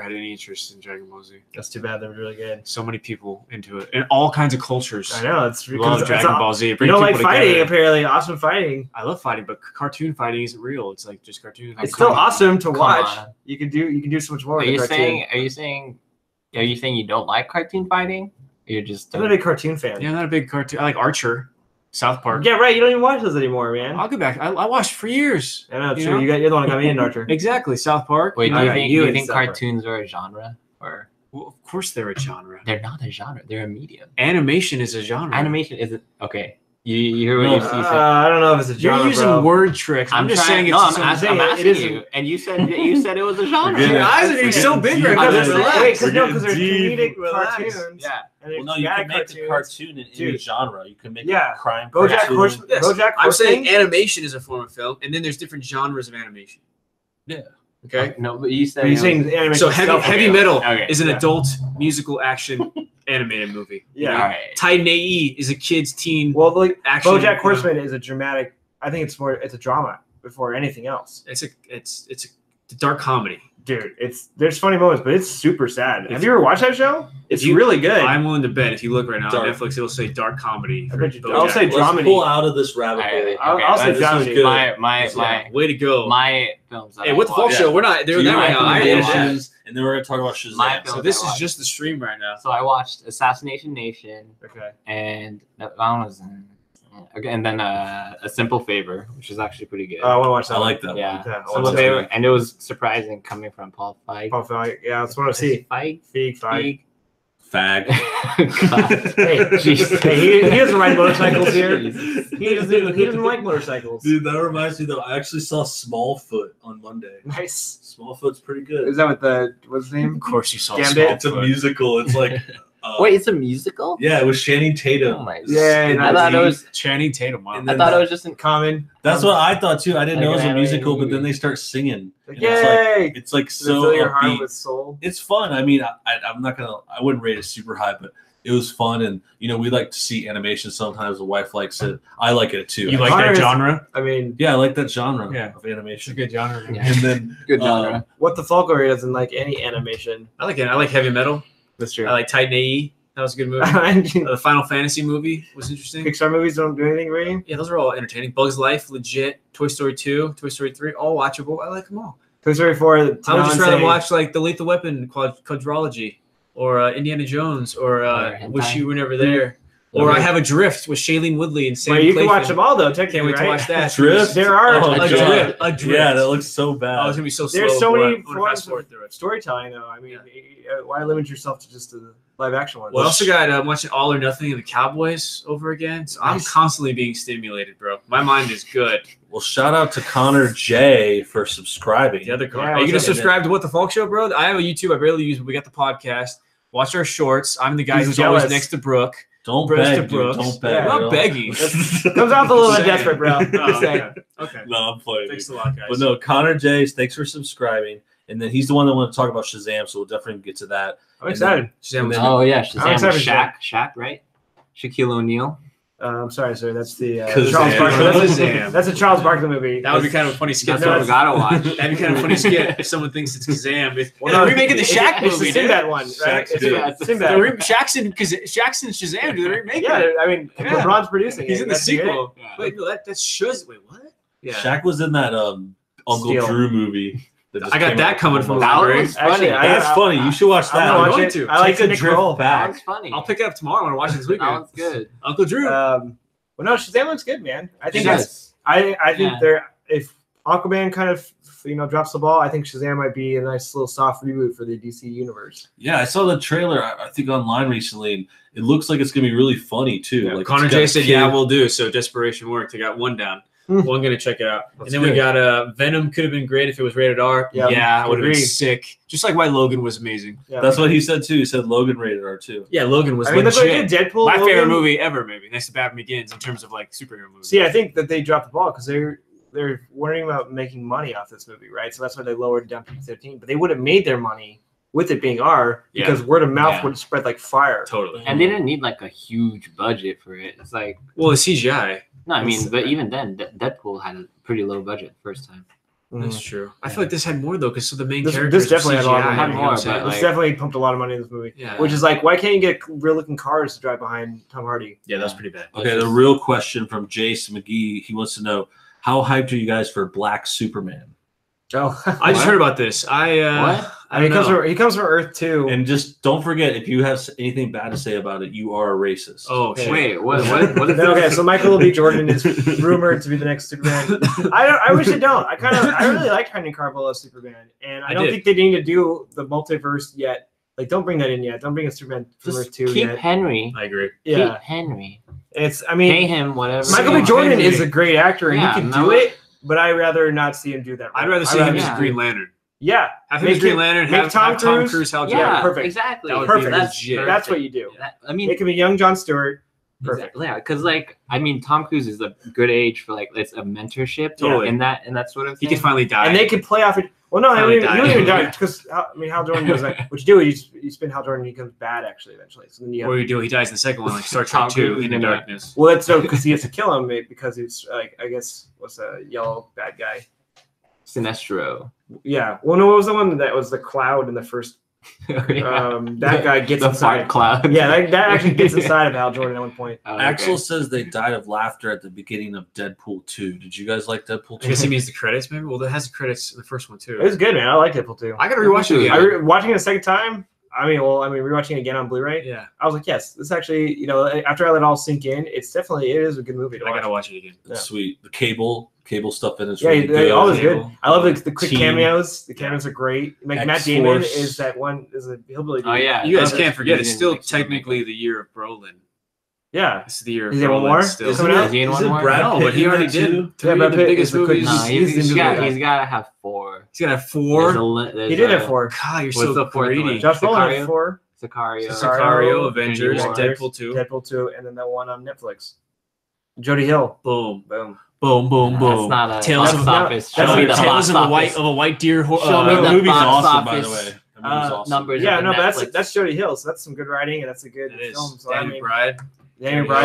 had any interest in Dragon Ball Z. That's too bad. They're really good. So many people into it. And all kinds of cultures. I know it's Love Dragon Ball Z. It You brings don't like people fighting, together. apparently. Awesome fighting. I love fighting, but cartoon fighting isn't real. It's like just cartoons. It's still awesome to Come watch. on. You can do so much more. Are with a you cartoon. saying you don't like cartoon fighting? Or you're just I'm not a big cartoon fan. Yeah, I'm not a big cartoon. I like Archer, South Park. Yeah, right. You don't even watch those anymore, man. I'll go back. I watched for years. I know, You true. know? You're the one who got me into Archer. Exactly, South Park. Wait, do I you got think, you do you in think South Park. cartoons are a genre? Or Well, of course they're a genre. they're not a genre, they're a medium. Animation is a genre. Animation isn't okay. You hear what No, you said? I don't know if it's a You're genre, using bro. word tricks. I'm just saying it's. No, I'm some- asking it isn't. you, and you said it was a genre. We're Your getting- eyes are getting so big right now. Because Just they're- relax. wait, 'cause We're no, getting because they're deep. comedic Relax. cartoons. Yeah. And they're Well, no, you dramatic can make the cartoon in any Dude. genre. You can make Yeah. a crime BoJack cartoon. Horseman. Yes. BoJack I'm saying Horseman. animation is a form of film, and then there's different genres of animation. Yeah. Okay. No, but you said Are you saying animation? So itself- heavy metal Okay. is an Yeah. adult musical action animated movie. Yeah. All right. Titan AE is a kid's teen. Well, like action. BoJack Horseman is a dramatic. I think it's a drama before anything else. It's a dark comedy. Dude, there's funny moments, but it's super sad. Have you ever watched that show? It's really good. I'm willing to bet if you look right now on Netflix, it'll say dark comedy. I'll say dramedy. Let's pull out of this rabbit hole. Okay, I'll say dramedy. My way to go. My films. Hey, what the fuck show? We're not. They're there right now. And then we're gonna talk about Shazam. So this is just the stream right now. So I watched Assassination Nation. Okay. And that one was. Okay, and then A Simple Favor, which is actually pretty good. I want to watch that. I like that. Yeah, one. Simple Favor, and it was surprising coming from Paul Feig. Paul Feig, yeah, that's what I see. Feig. Fag. Hey, he doesn't ride motorcycles here. He doesn't like motorcycles. Dude, that reminds me though. I actually saw Smallfoot on Monday. Nice. Smallfoot's pretty good. Is that what's his name? Of course, you saw Gambit. It's a musical. It's like. Wait, it's a musical? Yeah, it was Channing Tatum. Oh my! Yeah, I thought it was Channing Tatum. I thought it was just in Common. That's what I thought too. I didn't Like know it was a an musical, animated but then they start singing. Yay! It's like Does it so fill your heart upbeat. with soul? It's fun. I mean, I'm not gonna. I wouldn't rate it super high, but it was fun, and we like to see animation. Sometimes the wife likes it. I like it too. You like that genre? I mean, yeah, I like that genre of It's a animation. good genre. Yeah. And then good genre. what the Falconry doesn't like any animation. I like it. I like heavy metal. That's true. I like Titan AE. That was a good movie. The Final Fantasy movie was interesting. Pixar movies don't do anything for you? Yeah, those are all entertaining. Bugs Life, legit. Toy Story 2, Toy Story 3, all watchable. I like them all. Toy Story 4. I would just rather watch like the Lethal Weapon quadrilogy, or Indiana Jones, or Wish You Were Never There, or I Have a Drift with Shailene Woodley and Sam. Well, you Clayton. can watch them all though. Technically, Can't wait to watch that. Drift. There are a drift. Yeah, that looks so bad. Oh, it's gonna be so slow. There's so many I'm gonna forms fast forward through of it. storytelling though. I mean, why limit yourself to just the live action ones? Well, I also got I'm watching All or Nothing of the Cowboys over again. So I'm constantly being stimulated, bro. My mind is good. Well, shout out to Connor J for subscribing. The other Connor. Are you gonna subscribe to What the Falk Show, bro? I have a YouTube. I barely use, but we got the podcast. Watch our shorts. I'm the guy who's always next to Brooke. Don't beg, dude. Don't beg. I'm not begging. Comes off a little bit desperate, bro. Okay. No, I'm playing. Thanks a lot, guys. But no, Connor J, thanks for subscribing. And then he's the one that wanted to talk about Shazam, so we'll definitely get to that. I'm excited. Shazam. Oh yeah, Shazam. Shaq. Shaq, right? Shaquille O'Neal. I'm sorry, sir. That's the Kazam. Charles Barkley. Kazam. That's a Charles Barkley movie. That would be kind of a funny skit. That's what we gotta watch. That'd be kind of a funny skit if someone thinks it's Kazam. They're remaking the Shaq It's movie. the Sinbad one, right? Shaq's good. It's Sinbad. Shaq's in Shazam. Do they remake Yeah, it? I mean, LeBron's producing He's it. in the That's sequel. Yeah. Wait, no, that's Shaz. Wait, what? Yeah. Shaq was in that Uncle Steel. Drew movie. I got that coming from the That library. was funny. That's funny. You should watch that. I'm going going to. I like Take a Nick drift Kroll. back. That was funny. I'll pick it up tomorrow when I watch it this weekend. That was good. Uncle Drew. Well, no, Shazam looks good, man. I think Yes. I think if Aquaman kind of drops the ball, I think Shazam might be a nice little soft reboot for the DC universe. Yeah, I saw the trailer, I think, online recently, and it looks like it's going to be really funny, too. Yeah, Like, Connor it's got J a said, kid- "Yeah, we'll do." So desperation worked. I got one down. Well, I'm gonna check it out. That's and then we good. got Venom. Could have been great if it was rated R. Yeah, Yeah, it would have been agreed. sick. Just like why Logan was amazing. Yeah. That's what he said, too. He said Logan rated R, too. Yeah, Logan was I mean, that's what they legit. did. Deadpool. My favorite Logan. movie ever, maybe next to Batman Begins in terms of like superhero movies. See, I think that they dropped the ball because they're worrying about making money off this movie, right? So that's why they lowered it down to 15. But they would have made their money with it being R because word of mouth would spread like fire. Totally. And they didn't need like a huge budget for it. It's like Well, the CGI. no, I mean, but even then, Deadpool had a pretty low budget first time. That's true. I feel like this had more though, because so the main This characters definitely had a lot of CGI, money. you know what I'm saying? But, This like- definitely pumped a lot of money in this movie. Yeah. Which is like, why can't you get real looking cars to drive behind Tom Hardy? Yeah, that was pretty bad. Okay, the real question from Jace McGee, he wants to know, how hyped are you guys for Black Superman? Oh, I just heard about this. What? I don't know. he comes from Earth 2. And just don't forget, if you have anything bad to say about it, you are a racist. Oh shit. Wait, what? What is Okay, so Michael B. Jordan is rumored to be the next Superman. I wish they don't. I really like Henry Cavill as Superman, and I don't think they need to do the multiverse yet. Like, don't bring that in yet. Don't bring a Superman from Earth 2 keep yet. Henry. I agree. Yeah, Keep Henry. I Pay mean, him whatever. Michael B. Henry. Jordan is a great actor, and Yeah, he can no. do it. But I'd rather not see him do that. I'd rather see him as yeah. Green Lantern. Yeah, Have him as Green Lantern. make Have Tom Tom Cruise- Cruise. Hal Yeah, Jordan. perfect. exactly. That would Perfect. be legit. That's what you do. I mean, It could be young Jon Stewart. Perfect. exactly, yeah, because like I mean, Tom Cruise is a good age for like it's a mentorship. Totally. in that sort of He thing. could finally die. And they could play off it. Well, no, I mean, you don't even die because Hal Jordan does that. What you do is you spin Hal Jordan, and he becomes bad actually eventually. So then what do you do? He dies in the second one, like Star Trek 2, Into Darkness. Well, that's so because he has to kill him because he's like I guess what's a yellow bad guy. Sinestro. Yeah. Well, no, what was the one that was the cloud in the first? That guy gets inside cloud. Yeah, that actually gets inside of Hal Jordan at one point. Oh, okay. Axel says they died of laughter at the beginning of Deadpool 2. Did you guys like Deadpool 2? I guess he means the credits, maybe. Well, that has the credits in the first one too. It was good, man. I like Deadpool 2. I gotta rewatch it again. Watching it a second time. Rewatching it again on Blu-ray. Yeah. I was like, yes, this actually, after I let it all sink in, it is a good movie. I gotta watch it again. Yeah. Sweet. The cable stuff in it. Really good. Always good. I love the quick cameos. The cameos are great. Like Matt Damon is a hillbilly. Oh yeah. You guys can't forget. It's still technically the year of Brolin. Yeah. It's the year of Brolin. Is there one more? Is he in one more? No, but he already did 3 of the biggest movies. No, he's got to have 4. He's got to have 4. He did have 4. God, you're so greedy. Josh Brolin had 4. Sicario, Avengers, Deadpool 2. And then that one on Netflix. Jody Hill. Boom. That's not a Tales of a White Deer. The movie's awesome, by the way. Numbers. Yeah, no, but that's Jody Hill, so that's some good writing and that's a good film. So Daniel Bride.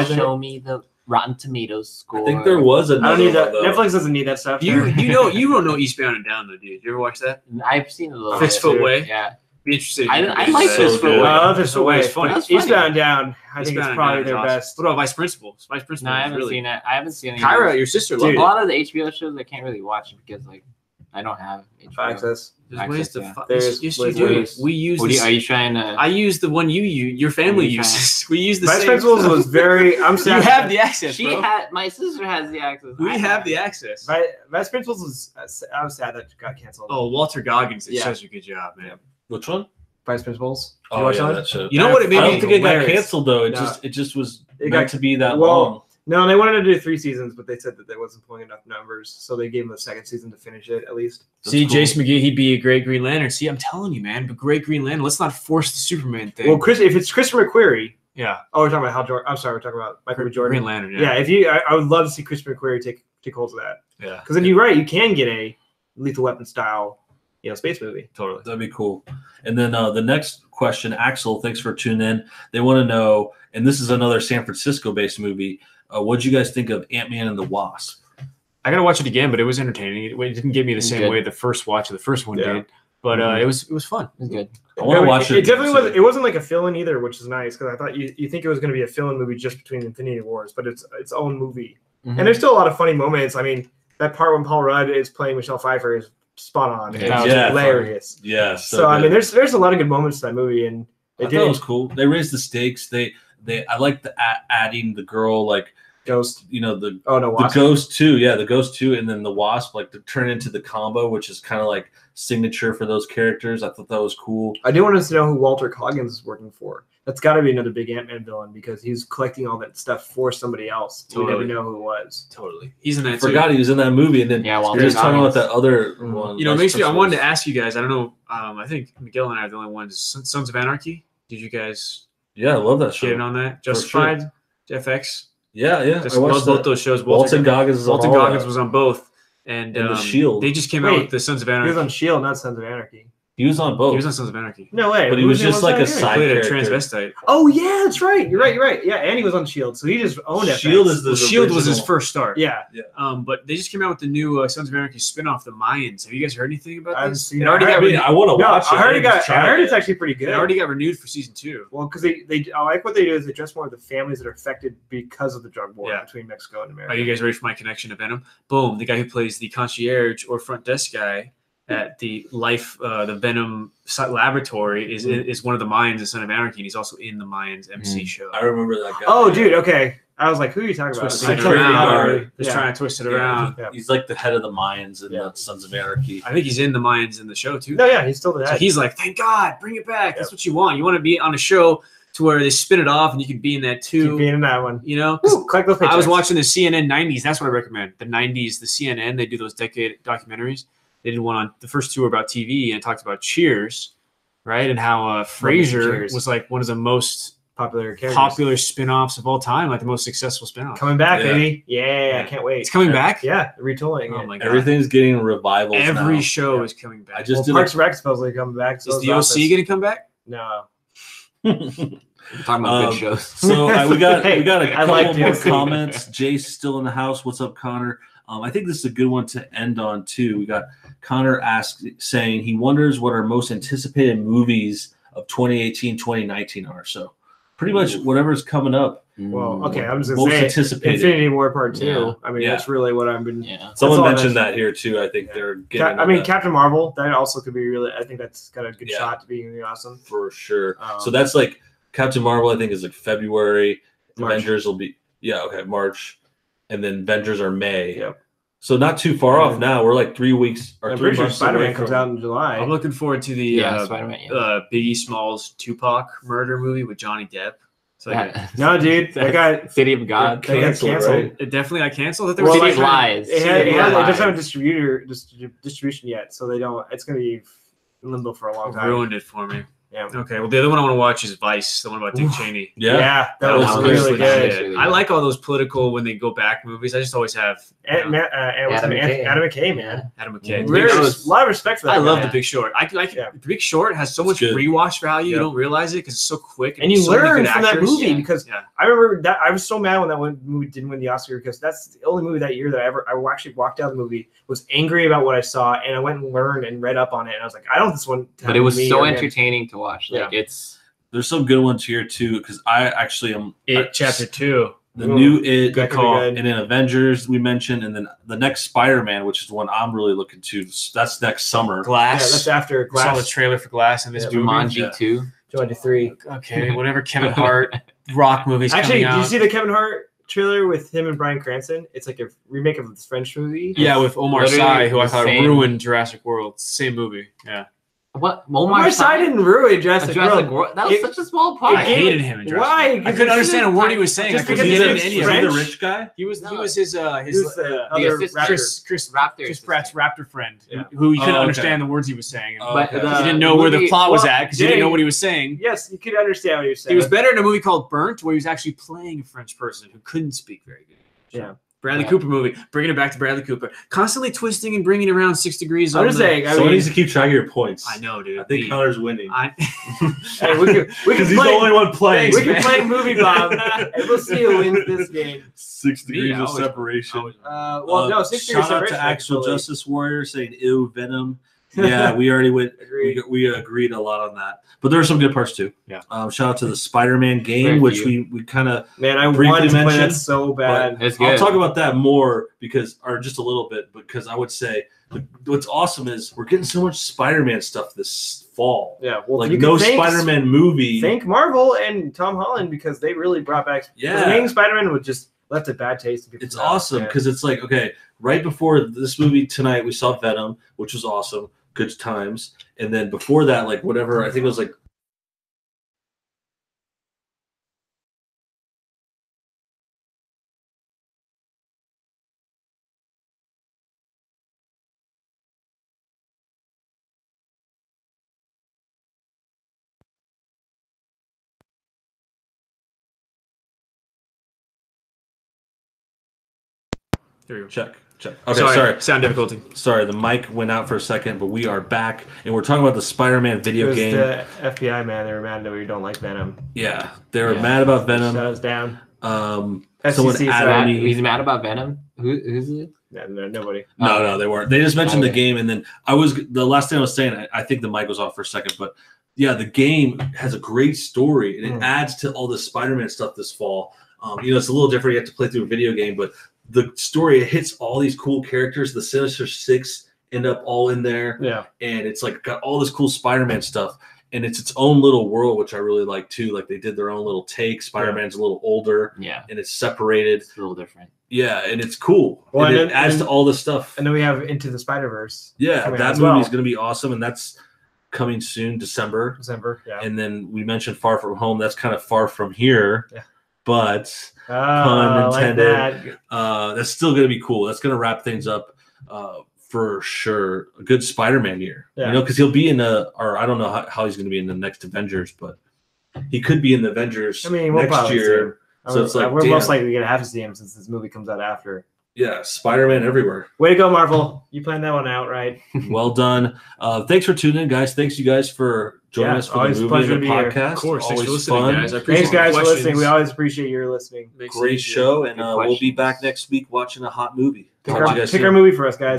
Show me the Rotten Tomatoes score. I think there was a. I don't need that. Netflix doesn't need that stuff. You don't know Eastbound and Down though, dude. You ever watch that? I've seen a little. Fistful Way. Yeah. Be interested. I like Fistful Way. I love Fistful Way. It's funny. Eastbound and Down. I think it's probably their best. What about Vice Principals? Vice Principals. No, I haven't seen it. I haven't seen it. Kyra, your sister, a lot of the HBO shows I can't really watch because I don't have HBO access. There's ways to. Yes, you do. We use. Are you trying to? I use the one you use. Your family uses. We use the Vice same. Principals was very. I'm sad. You have the access. My sister has the access. We have the access. Vice Principals was. I was sad that it got canceled. Oh, Walter Goggins did such a good job, man. Which one? Vice Principals. Oh, yeah, that show. You know what it made? I don't think it got canceled though. It just was meant to be that long. No, they wanted to do 3 seasons, but they said that they wasn't pulling enough numbers, so they gave him the 2nd season to finish it at least. See, cool. Jason McGee, he'd be a great Green Lantern. See, I'm telling you, man, but great Green Lantern. Let's not force the Superman thing. Well, if it's Christopher McQuarrie. Yeah. Oh, we're talking about Hal Jordan. I'm sorry, we're talking about Michael B. Jordan. Green Lantern. Yeah. Yeah. I would love to see Christopher McQuarrie take hold of that. Yeah. Because then you're right, you can get a Lethal Weapon style, space movie. Totally. That'd be cool. And then the next question, Axel, thanks for tuning in. They want to know, and this is another San Francisco-based movie. What'd you guys think of Ant-Man and the Wasp? I gotta watch it again, but it was entertaining. It didn't give me the same way the first watch of the first one did, but it was fun. It was good. I want to watch it. It definitely was. It wasn't like a fill-in either, which is nice because I thought you think it was going to be a fill-in movie just between Infinity Wars, but it's its own movie, and there's still a lot of funny moments. I mean, that part when Paul Rudd is playing Michelle Pfeiffer is spot on. It's hilarious. Yeah. So I mean, there's a lot of good moments in that movie, and it was cool. They raised the stakes. I like the adding the girl like. Ghost, the Wasp. Ghost too, the Ghost too, and then the Wasp, like to turn into the combo, which is kind of like signature for those characters. I thought that was cool. I do want us to know who Walter Coggins is working for. That's got to be another big Ant-Man villain because he's collecting all that stuff for somebody else. Totally. We never know who it was. Totally, he's in that. Forgot he was in that movie, and then Walter just talking about that other one. It makes me. I wanted to ask you guys. I don't know. I think Miguel and I are the only ones. Sons of Anarchy. Did you guys? Yeah, I love that show. Get in on that. Justified. FX. Yeah. Just love both those shows. Walton Goggins was on both. And the Shield. They just came out with the Sons of Anarchy. He was on Shield, not Sons of Anarchy. He was on both. He was on Sons of Anarchy. No way. But he was just like a side character. A transvestite. Oh yeah, that's right. You're right. Yeah, and he was on Shield, so he just owned it. Shield is Shield was his first start. Yeah. But they just came out with the new Sons of Anarchy spinoff, The Mayans. Have you guys heard anything about this? I want to watch it. I heard it's actually pretty good. It already got renewed for season 2. Well, because I like what they do is they address more of the families that are affected because of the drug war between Mexico and America. Are you guys ready for my connection to Venom? Boom! The guy who plays the concierge or front desk guy at the the Venom laboratory is one of the Mayans of Son of Anarchy, and he's also in the Mayans MC show. I remember that guy. Oh, dude, okay. I was like, who are you talking about? Just trying to twist it around. Yeah. He's like the head of the Mayans in Sons of Anarchy. I think he's in the Mayans in the show, too. No, yeah, he's still the head. So he's like, thank God, bring it back. That's what you want. You want to be on a show to where they spin it off and you can be in that, too. Keep being in that one. Collect those paychecks. I was watching the CNN 90s. That's what I recommend. The 90s, the CNN, they do those decade documentaries. They did one on the first 2 were about TV and talked about Cheers, right? And how Frasier was like one of the most popular spin-offs of all time, like the most successful spin-offs. Coming back, baby. Yeah, I can't wait. It's coming back? Yeah, retooling. Oh my God. Everything's getting revivals now. Every show is coming back. I just did Parks and Rec supposedly coming back. So is the OC going to come back? No. We're talking about good shows. So we got a couple more comments. Jace still in the house. What's up, Connor? I think this is a good one to end on too. We got Connor saying he wonders what our most anticipated movies of 2018, 2019 are. So pretty much whatever's coming up. Well, okay, I'm just gonna say Infinity War Part 2. Yeah. I mean, that's really what I've been. Yeah. Someone mentioned that here too. I think they're getting. I mean, Captain Marvel. That also could be really. I think that's got a good shot to being really awesome for sure. So that's like Captain Marvel. I think is like February. March. Avengers will be March, and then Avengers are May. Yep. So not too far off now. We're like 3 weeks or 3 months. Spider-Man comes out in July. I'm looking forward to the Biggie Smalls Tupac murder movie with Johnny Depp. So no, dude, that got City of God. They got canceled. Right? It definitely got canceled. City of Lies. It doesn't have a distribution yet, so they don't. It's gonna be in limbo for a long time. Ruined it for me. Yeah. Okay. Well, the other one I want to watch is Vice, the one about Dick Cheney. Yeah, that was really good. I like all those political when they go back movies. I just always have Adam McKay, man. Adam McKay. A lot of respect for that. I love The Big Short. The Big Short has so much rewatch value. You don't realize it because it's so quick. And you learn from that movie because I remember that I was so mad when that movie didn't win the Oscar because that's the only movie that year that I actually walked out of the movie, was angry about what I saw, and I went and learned and read up on it, and I was like, I don't want this one to happen. But it was so entertaining to watch. Like there's some good ones here too, because I actually am Chapter 2. The new Good call, and then Avengers we mentioned, and then the next Spider-Man, which is the one I'm really looking to. That's next summer. Glass. Yeah, that's after Glass. I saw the trailer for Glass and this Jumanji 2. Jumanji 3. Okay, whatever Kevin Hart rock movies. Actually, did you see the Kevin Hart trailer with him and Bryan Cranston? It's like a remake of this French movie. Yeah, with Omar Sy, who I thought ruined Jurassic World. It's the same movie. Yeah. What? Omar Sy didn't ruin Jurassic World. That was such a small part. I hated him in Jurassic World. Why? I couldn't understand a word he was saying. Just because he was the rich guy. He was his Chris Pratt's Raptor friend, who you couldn't understand the words he was saying. But he didn't know where the plot was at because he didn't know what he was saying. Yes, you could understand what he was saying. He was better in a movie called Burnt, where he was actually playing a French person who couldn't speak very good. Yeah. Bradley Cooper movie, bringing it back to Bradley Cooper, constantly twisting and bringing it around 6 degrees. I'm just saying, someone needs to keep track of your points. I know, dude. I think Connor's winning. Hey, we can he's the only one playing. We can play movie Bob, and we'll see who wins this game. 6 degrees of separation. 6 degrees of separation. Shout out to Actual Justice Warrior saying "Ew, Venom." Yeah, we already went. We agreed a lot on that, but there are some good parts too. Yeah. Shout out to the Spider-Man game, which we kind of I wanted to play that so bad. I'll talk about that more just a little bit, because I would say what's awesome is we're getting so much Spider-Man stuff this fall. Yeah, well, like no Spider-Man movie. Thank Marvel and Tom Holland, because they really brought back. Yeah, the main Spider-Man would just left a bad taste in people's mouth. It's awesome because it's like, okay, right before this movie tonight, we saw Venom, which was awesome. Good times. And then before that, like whatever, I think it was like there you go. Check. Okay, sorry. Sound difficulty. Sorry, the mic went out for a second, but we are back, and we're talking about the Spider-Man video game. The FBI man, they were mad that we don't like Venom. Yeah, they were mad about Venom. Shut us down. Someone added me. He's mad about Venom. Who's it? No, nobody. No, they weren't. They just mentioned the game, and then the last thing I was saying. I think the mic was off for a second, but yeah, the game has a great story, and it adds to all the Spider-Man stuff this fall. It's a little different. You have to play through a video game, but the story, it hits all these cool characters. The Sinister Six end up all in there. Yeah. And it's like got all this cool Spider-Man stuff. And it's its own little world, which I really like too. Like they did their own little take. Spider-Man's a little older. Yeah. And it's separated. It's a little different. Yeah, and it's cool. Well, and it adds to all the stuff. And then we have Into the Spider-Verse. Yeah, that movie is going to be awesome. And that's coming soon, December. Yeah. And then we mentioned Far From Home. That's kind of far from here. Yeah. But pun intended. Like that's still going to be cool. That's going to wrap things up for sure. A good Spider-Man year, because he'll be in or I don't know how he's going to be in the next Avengers, but he could be in the Avengers next year. So it's like, we're most likely going to have to see him since this movie comes out after. Yeah, Spider-Man everywhere. Way to go, Marvel. You planned that one out, right? Well done. Thanks for tuning in, guys. Thanks, you guys, for joining us for the movie and the podcast. Of course. Always thanks for listening, fun. guys. I appreciate Thanks, guys, for listening. We always appreciate your listening. Great show, and we'll be back next week watching a hot movie. Pick our movie for us, guys.